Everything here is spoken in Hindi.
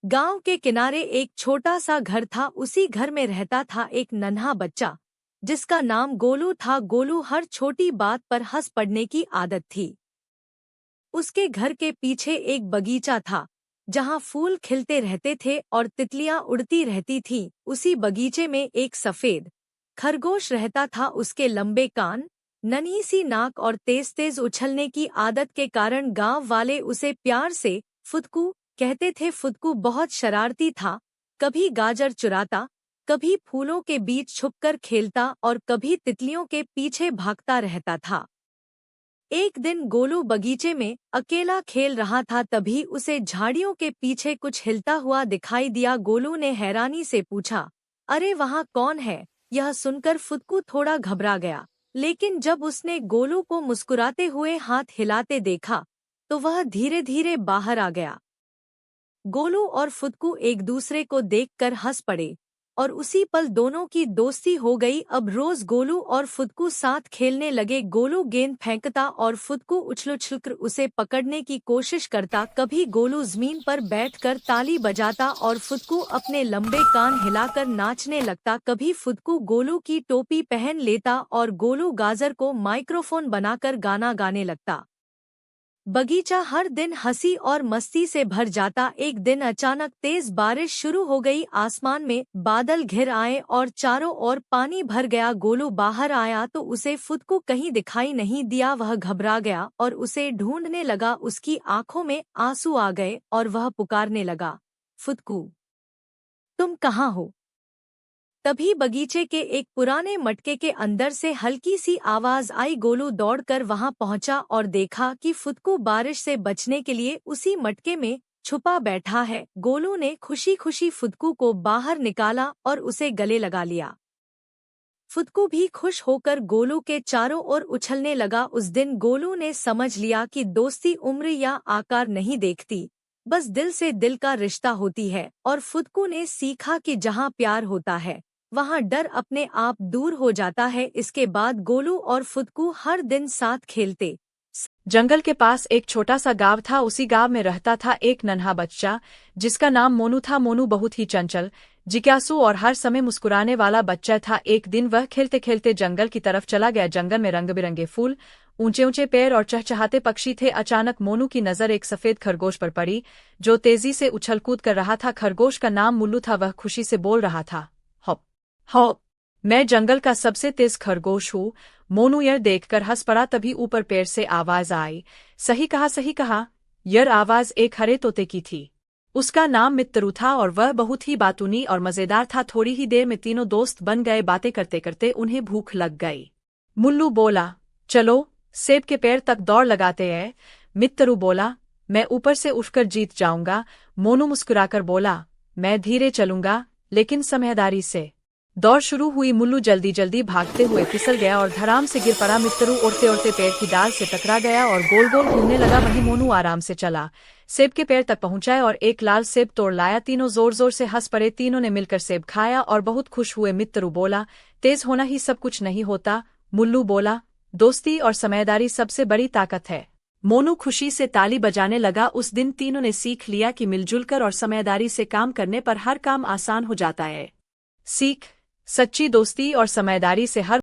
गांव के किनारे एक छोटा सा घर था। उसी घर में रहता था एक नन्हा बच्चा जिसका नाम गोलू था। गोलू हर छोटी बात पर हंस पड़ने की आदत थी। उसके घर के पीछे एक बगीचा था जहां फूल खिलते रहते थे और तितलियां उड़ती रहती थीं। उसी बगीचे में एक सफेद खरगोश रहता था। उसके लंबे कान, नन्ही सी नाक और तेज तेज उछलने की आदत के कारण गांव वाले उसे प्यार से फुदकू कहते थे। फुदकू बहुत शरारती था। कभी गाजर चुराता, कभी फूलों के बीच छुपकर खेलता और कभी तितलियों के पीछे भागता रहता था। एक दिन गोलू बगीचे में अकेला खेल रहा था। तभी उसे झाड़ियों के पीछे कुछ हिलता हुआ दिखाई दिया। गोलू ने हैरानी से पूछा, अरे वहाँ कौन है? यह सुनकर फुदकू थोड़ा घबरा गया, लेकिन जब उसने गोलू को मुस्कुराते हुए हाथ हिलाते देखा तो वह धीरे धीरे बाहर आ गया। गोलू और फुदकू एक दूसरे को देखकर हंस पड़े और उसी पल दोनों की दोस्ती हो गई। अब रोज गोलू और फुदकू साथ खेलने लगे। गोलू गेंद फेंकता और फुदकू उछल-उछलकर उसे पकड़ने की कोशिश करता। कभी गोलू जमीन पर बैठकर ताली बजाता और फुदकू अपने लंबे कान हिलाकर नाचने लगता। कभी फुदकू गोलू की टोपी पहन लेता और गोलू गाजर को माइक्रोफोन बनाकर गाना गाने लगता। बगीचा हर दिन हंसी और मस्ती से भर जाता। एक दिन अचानक तेज बारिश शुरू हो गई। आसमान में बादल घिर आए और चारों ओर पानी भर गया। गोलू बाहर आया तो उसे फुदकू कहीं दिखाई नहीं दिया। वह घबरा गया और उसे ढूंढने लगा। उसकी आंखों में आंसू आ गए और वह पुकारने लगा, फुदकू, तुम कहाँ हो? तभी बगीचे के एक पुराने मटके के अंदर से हल्की सी आवाज आई। गोलू दौड़कर वहां पहुंचा और देखा कि फुदकू बारिश से बचने के लिए उसी मटके में छुपा बैठा है। गोलू ने खुशी खुशी फुदकू को बाहर निकाला और उसे गले लगा लिया। फुदकू भी खुश होकर गोलू के चारों ओर उछलने लगा। उस दिन गोलू ने समझ लिया कि दोस्ती उम्र या आकार नहीं देखती, बस दिल से दिल का रिश्ता होती है। और फुदकू ने सीखा कि जहाँ प्यार होता है वहाँ डर अपने आप दूर हो जाता है। इसके बाद गोलू और फुदकू हर दिन साथ खेलते। जंगल के पास एक छोटा सा गांव था। उसी गांव में रहता था एक नन्हा बच्चा जिसका नाम मोनू था। मोनू बहुत ही चंचल, जिज्ञासु और हर समय मुस्कुराने वाला बच्चा था। एक दिन वह खेलते खेलते जंगल की तरफ चला गया। जंगल में रंग बिरंगे फूल, ऊंचे ऊंचे पेड़ और चहचहाते पक्षी थे। अचानक मोनू की नजर एक सफेद खरगोश पर पड़ी जो तेजी से उछल कूद कर रहा था। खरगोश का नाम मुल्लू था। वह खुशी से बोल रहा था, हॉप हॉप, मैं जंगल का सबसे तेज खरगोश हूँ। मोनू यह देखकर हंस पड़ा। तभी ऊपर पेड़ से आवाज आई, सही कहा सही कहा। यह आवाज एक हरे तोते की थी। उसका नाम मित्तरू था और वह बहुत ही बातूनी और मजेदार था। थोड़ी ही देर में तीनों दोस्त बन गए। बातें करते करते उन्हें भूख लग गई। मुल्लू बोला, चलो सेब के पेड़ तक दौड़ लगाते हैं। मित्तरू बोला, मैं ऊपर से उठकर जीत जाऊंगा। मोनू मुस्कुराकर बोला, मैं धीरे चलूंगा लेकिन समझदारी से। दौड़ शुरू हुई। मुल्लू जल्दी जल्दी भागते हुए फिसल गया और धड़ाम से गिर पड़ा। मित्तरू उड़ते उड़ते पेड़ की डाल से टकरा गया और गोल गोल घूमने लगा। वहीं मोनू आराम से चला, सेब के पेड़ तक पहुंचा और एक लाल सेब तोड़ लाया। तीनों जोर जोर से हंस पड़े। तीनों ने मिलकर सेब खाया और बहुत खुश हुए। मित्तरू बोला, तेज होना ही सब कुछ नहीं होता। मुल्लू बोला, दोस्ती और समझदारी सबसे बड़ी ताकत है। मोनू खुशी से ताली बजाने लगा। उस दिन तीनों ने सीख लिया कि मिलजुल कर और समझदारी से काम करने पर हर काम आसान हो जाता है। सीख, सच्ची दोस्ती और समझदारी से हर